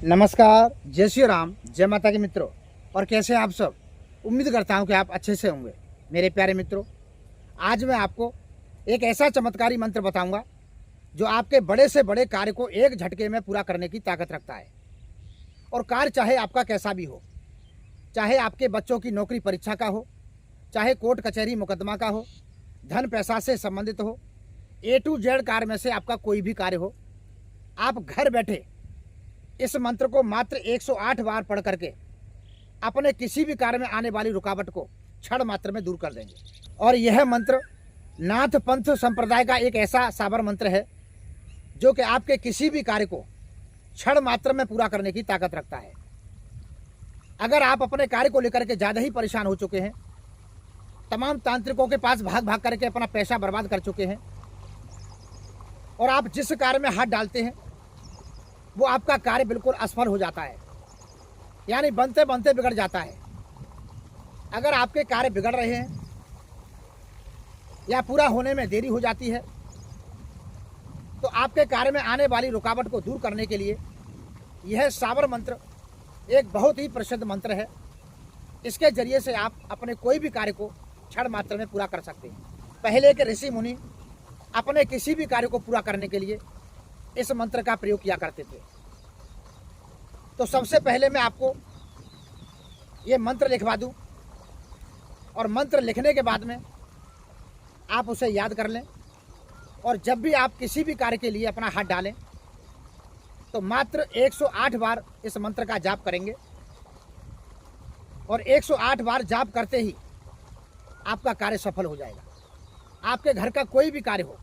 नमस्कार, जय श्री राम, जय माता के मित्रों। और कैसे हैं आप सब। उम्मीद करता हूं कि आप अच्छे से होंगे। मेरे प्यारे मित्रों, आज मैं आपको एक ऐसा चमत्कारी मंत्र बताऊंगा जो आपके बड़े से बड़े कार्य को एक झटके में पूरा करने की ताकत रखता है। और कार्य चाहे आपका कैसा भी हो, चाहे आपके बच्चों की नौकरी परीक्षा का हो, चाहे कोर्ट कचहरी मुकदमा का हो, धन पैसा से संबंधित हो, A to Z कार्य में से आपका कोई भी कार्य हो, आप घर बैठे इस मंत्र को मात्र 108 बार पढ़ करके अपने किसी भी कार्य में आने वाली रुकावट को क्षण मात्र में दूर कर देंगे। और यह मंत्र नाथ पंथ संप्रदाय का एक ऐसा साबर मंत्र है जो कि आपके किसी भी कार्य को क्षण मात्र में पूरा करने की ताकत रखता है। अगर आप अपने कार्य को लेकर के ज़्यादा ही परेशान हो चुके हैं, तमाम तांत्रिकों के पास भाग भाग करके अपना पैसा बर्बाद कर चुके हैं, और आप जिस कार्य में हाथ डालते हैं वो आपका कार्य बिल्कुल असफल हो जाता है, यानी बनते बनते बिगड़ जाता है। अगर आपके कार्य बिगड़ रहे हैं या पूरा होने में देरी हो जाती है, तो आपके कार्य में आने वाली रुकावट को दूर करने के लिए यह साबर मंत्र एक बहुत ही प्रसिद्ध मंत्र है। इसके जरिए से आप अपने कोई भी कार्य को क्षण मात्र में पूरा कर सकते हैं। पहले के ऋषि मुनि अपने किसी भी कार्य को पूरा करने के लिए इस मंत्र का प्रयोग किया करते थे। तो सबसे पहले मैं आपको ये मंत्र लिखवा दूं, और मंत्र लिखने के बाद में आप उसे याद कर लें, और जब भी आप किसी भी कार्य के लिए अपना हाथ डालें तो मात्र 108 बार इस मंत्र का जाप करेंगे। और 108 बार जाप करते ही आपका कार्य सफल हो जाएगा। आपके घर का कोई भी कार्य हो,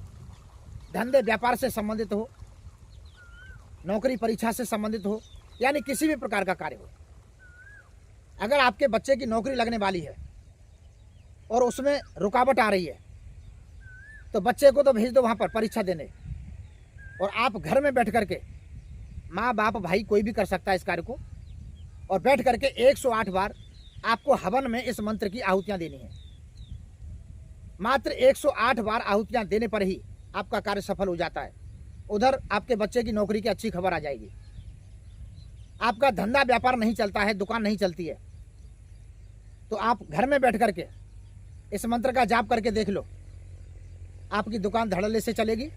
धंधे व्यापार से संबंधित हो, नौकरी परीक्षा से संबंधित हो, यानी किसी भी प्रकार का कार्य हो। अगर आपके बच्चे की नौकरी लगने वाली है और उसमें रुकावट आ रही है, तो बच्चे को तो भेज दो वहाँ पर परीक्षा देने, और आप घर में बैठ करके, माँ बाप भाई कोई भी कर सकता है इस कार्य को, और बैठ करके 108 बार आपको हवन में इस मंत्र की आहुतियाँ देनी है। मात्र 108 बार आहुतियाँ देने पर ही आपका कार्य सफल हो जाता है। उधर आपके बच्चे की नौकरी की अच्छी खबर आ जाएगी। आपका धंधा व्यापार नहीं चलता है, दुकान नहीं चलती है, तो आप घर में बैठ करके इस मंत्र का जाप करके देख लो, आपकी दुकान धड़ल्ले से चलेगी,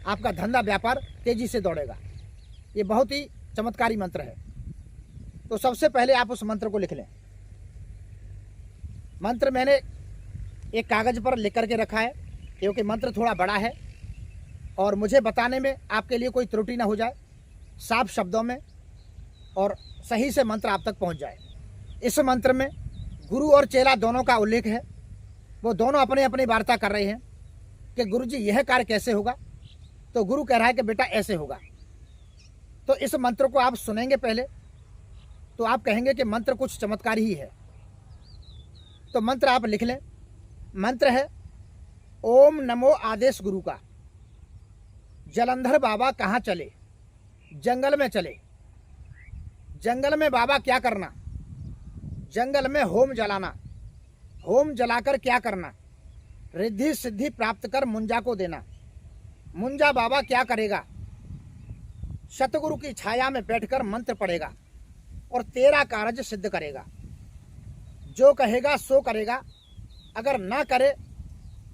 आपका धंधा व्यापार तेजी से दौड़ेगा। ये बहुत ही चमत्कारी मंत्र है। तो सबसे पहले आप उस मंत्र को लिख लें। मंत्र मैंने एक कागज पर लिख करके रखा है, क्योंकि मंत्र थोड़ा बड़ा है और मुझे बताने में आपके लिए कोई त्रुटि ना हो जाए, साफ शब्दों में और सही से मंत्र आप तक पहुंच जाए। इस मंत्र में गुरु और चेला दोनों का उल्लेख है। वो दोनों अपने अपनी वार्ता कर रहे हैं कि गुरु जी यह कार्य कैसे होगा। तो गुरु कह रहा है कि बेटा ऐसे होगा। तो इस मंत्र को आप सुनेंगे पहले, तो आप कहेंगे कि मंत्र कुछ चमत्कार ही है। तो मंत्र आप लिख लें। मंत्र है ओम नमो आदेश गुरु का। जलंधर बाबा कहाँ चले? जंगल में चले। जंगल में बाबा क्या करना? जंगल में होम जलाना। होम जलाकर क्या करना? रिद्धि सिद्धि प्राप्त कर मुंजा को देना। मुंजा बाबा क्या करेगा? सतगुरु की छाया में बैठकर मंत्र पढ़ेगा और तेरा कार्य सिद्ध करेगा। जो कहेगा सो करेगा, अगर ना करे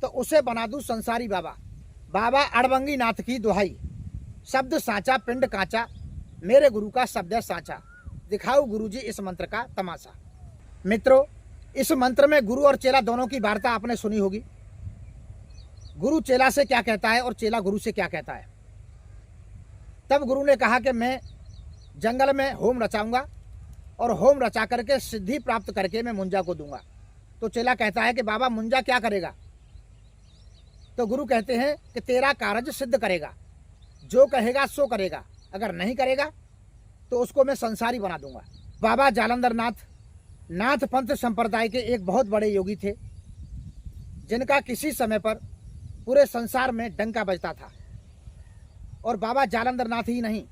तो उसे बना दूं संसारी बाबा। बाबा अड़बंगी नाथ की दुहाई, शब्द साचा पिंड कांचा, मेरे गुरु का शब्द है साचा, दिखाओ गुरुजी इस मंत्र का तमाशा। मित्रों, इस मंत्र में गुरु और चेला दोनों की वार्ता आपने सुनी होगी। गुरु चेला से क्या कहता है और चेला गुरु से क्या कहता है। तब गुरु ने कहा कि मैं जंगल में होम रचाऊंगा और होम रचा करके सिद्धि प्राप्त करके मैं मुंजा को दूंगा। तो चेला कहता है कि बाबा मुंजा क्या करेगा? तो गुरु कहते हैं कि तेरा कार्य सिद्ध करेगा। जो कहेगा सो करेगा, अगर नहीं करेगा तो उसको मैं संसारी बना दूंगा। बाबा जालंधर नाथ पंथ संप्रदाय के एक बहुत बड़े योगी थे, जिनका किसी समय पर पूरे संसार में डंका बजता था। और बाबा जालंधर नाथ ही नहीं,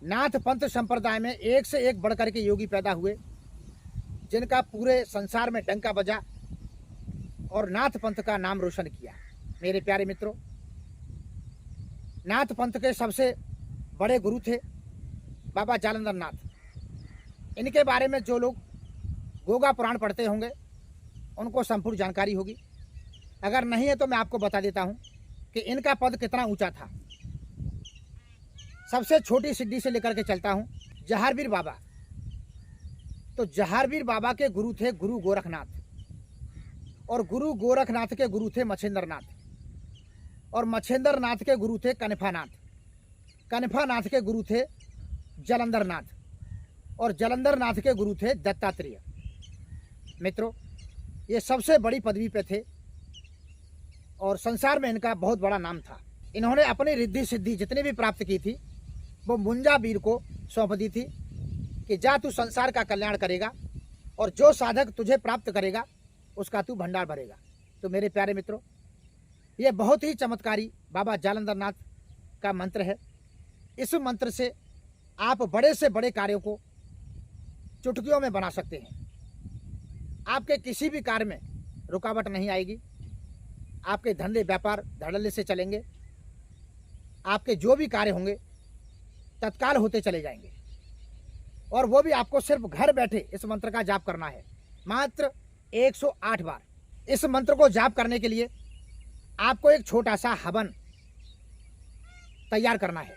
नाथ पंथ संप्रदाय में एक से एक बढ़कर के योगी पैदा हुए, जिनका पूरे संसार में डंका बजा और नाथ पंथ का नाम रोशन किया। मेरे प्यारे मित्रों, नाथ पंथ के सबसे बड़े गुरु थे बाबा जालंधर नाथ। इनके बारे में जो लोग गोगा पुराण पढ़ते होंगे उनको संपूर्ण जानकारी होगी। अगर नहीं है तो मैं आपको बता देता हूं कि इनका पद कितना ऊंचा था। सबसे छोटी सिद्धि से लेकर के चलता हूं, जहारवीर बाबा। तो जहारवीर बाबा के गुरु थे गुरु गोरखनाथ, और गुरु गोरखनाथ के गुरु थे मच्छिंद्र नाथ, और मच्छिंद्र नाथ के गुरु थे कनिफानाथ, कनिफानाथ के गुरु थे जालंधर नाथ, और जालंधर नाथ के गुरु थे दत्तात्रेय। मित्रों, ये सबसे बड़ी पदवी पे थे और संसार में इनका बहुत बड़ा नाम था। इन्होंने अपनी रिद्धि सिद्धि जितनी भी प्राप्त की थी वो मुंजा वीर को सौंप दी थी कि जा तू संसार का कल्याण करेगा और जो साधक तुझे प्राप्त करेगा उसका तू भंडार भरेगा। तो मेरे प्यारे मित्रों, ये बहुत ही चमत्कारी बाबा जालंधर नाथ का मंत्र है। इस मंत्र से आप बड़े से बड़े कार्यों को चुटकियों में बना सकते हैं। आपके किसी भी कार्य में रुकावट नहीं आएगी। आपके धंधे व्यापार धड़ल्ले से चलेंगे। आपके जो भी कार्य होंगे तत्काल होते चले जाएंगे, और वो भी आपको सिर्फ घर बैठे इस मंत्र का जाप करना है, मात्र 108 बार। इस मंत्र को जाप करने के लिए आपको एक छोटा सा हवन तैयार करना है,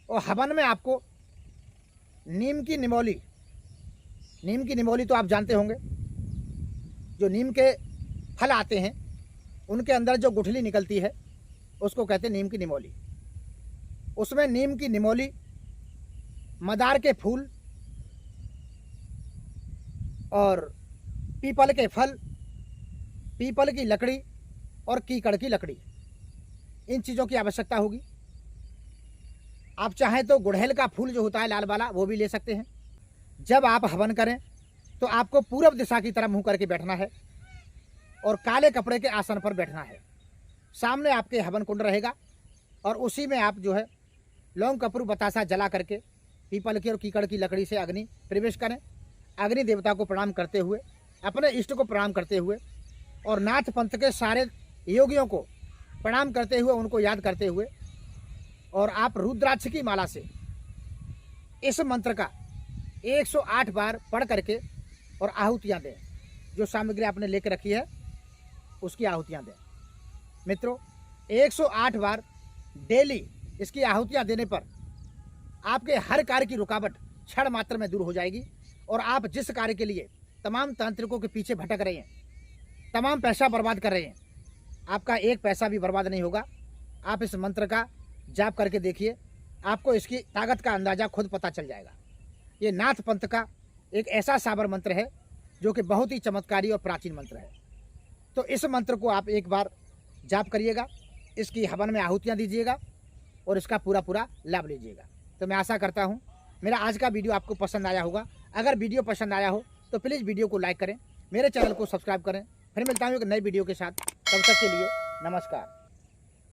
और हवन में आपको नीम की निमोली तो आप जानते होंगे, जो नीम के फल आते हैं उनके अंदर जो गुठली निकलती है उसको कहते हैं नीम की निमोली। उसमें नीम की निमोली, मदार के फूल और पीपल के फल, पीपल की लकड़ी और कीकड़ की लकड़ी, इन चीज़ों की आवश्यकता होगी। आप चाहें तो गुड़हल का फूल जो होता है लाल वाला वो भी ले सकते हैं। जब आप हवन करें तो आपको पूर्व दिशा की तरफ मुंह करके बैठना है और काले कपड़े के आसन पर बैठना है। सामने आपके हवन कुंड रहेगा और उसी में आप जो है लौंग कपूर बतासा जला करके पीपल की और कीकड़ की लकड़ी से अग्नि प्रवेश करें। अग्नि देवता को प्रणाम करते हुए, अपने इष्ट को प्रणाम करते हुए और नाथ पंथ के सारे योगियों को प्रणाम करते हुए, उनको याद करते हुए, और आप रुद्राक्ष की माला से इस मंत्र का 108 बार पढ़ करके और आहुतियाँ दें। जो सामग्री आपने लेकर रखी है उसकी आहुतियाँ दें। मित्रों, 108 बार डेली इसकी आहुतियाँ देने पर आपके हर कार्य की रुकावट क्षण मात्र में दूर हो जाएगी, और आप जिस कार्य के लिए तमाम तांत्रिकों के पीछे भटक रहे हैं, तमाम पैसा बर्बाद कर रहे हैं, आपका एक पैसा भी बर्बाद नहीं होगा। आप इस मंत्र का जाप करके देखिए, आपको इसकी ताकत का अंदाज़ा खुद पता चल जाएगा। ये नाथ पंथ का एक ऐसा साबर मंत्र है जो कि बहुत ही चमत्कारी और प्राचीन मंत्र है। तो इस मंत्र को आप एक बार जाप करिएगा, इसकी हवन में आहुतियाँ दीजिएगा और इसका पूरा लाभ लीजिएगा। तो मैं आशा करता हूँ मेरा आज का वीडियो आपको पसंद आया होगा। अगर वीडियो पसंद आया हो तो प्लीज़ वीडियो को लाइक करें, मेरे चैनल को सब्सक्राइब करें। फिर मिलता हूँ एक नई वीडियो के साथ। तब तक के लिए नमस्कार।